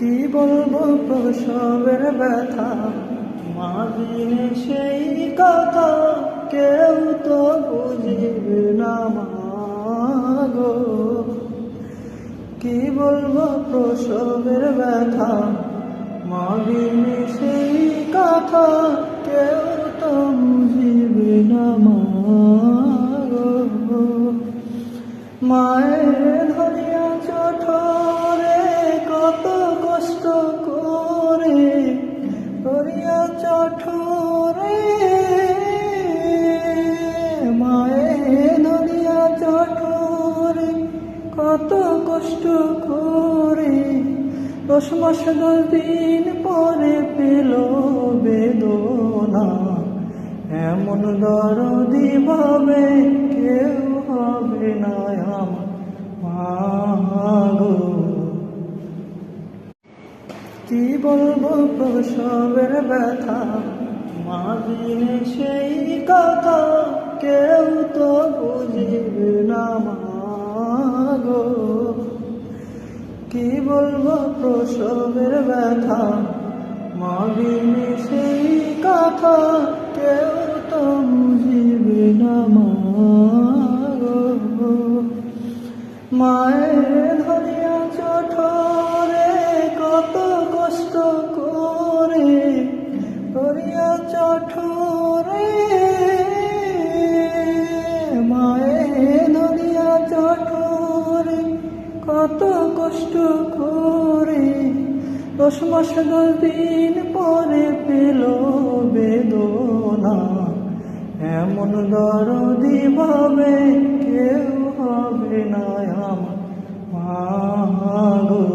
কি বলবো প্রসবের ব্যথা, মা বিনে সেই কথা কেউ তো বুঝিবে না মা গো। কি বলবো প্রসবের ব্যথা, মা বিনে সেই কথা কেউ তো বুঝিবে না মা গো। মায়ের ধরিয়া চঠরে কত কষ্ট করে, ধরিয়া চঠরে মায়ের ধরিয়া চঠরে কত কষ্ট করে, 10 মাস 10 দিন পরে পেল বেদনা। এমন দরদি ভাবে কেউ হবে না আমার মা গো। কি বলবো প্রসবের ব্যথা, মা বিনে সেই কথা কেউ তো বুঝিবে না মা গো। কি বলবো প্রসবের ব্যথা, মা বিনে সেই কথা কেউ তো বুঝিবে না মা গো। মায়ের ধরিয়া চঠরে কত কষ্ট করে, ধরিয়া চঠরে মায়ের ধরিয়া চঠরে কত কষ্ট করে, 10 মাস 10 দিন পরে পেল বেদনা। এমন দরদি ভাবে কেউ হবে না আমার মা গো।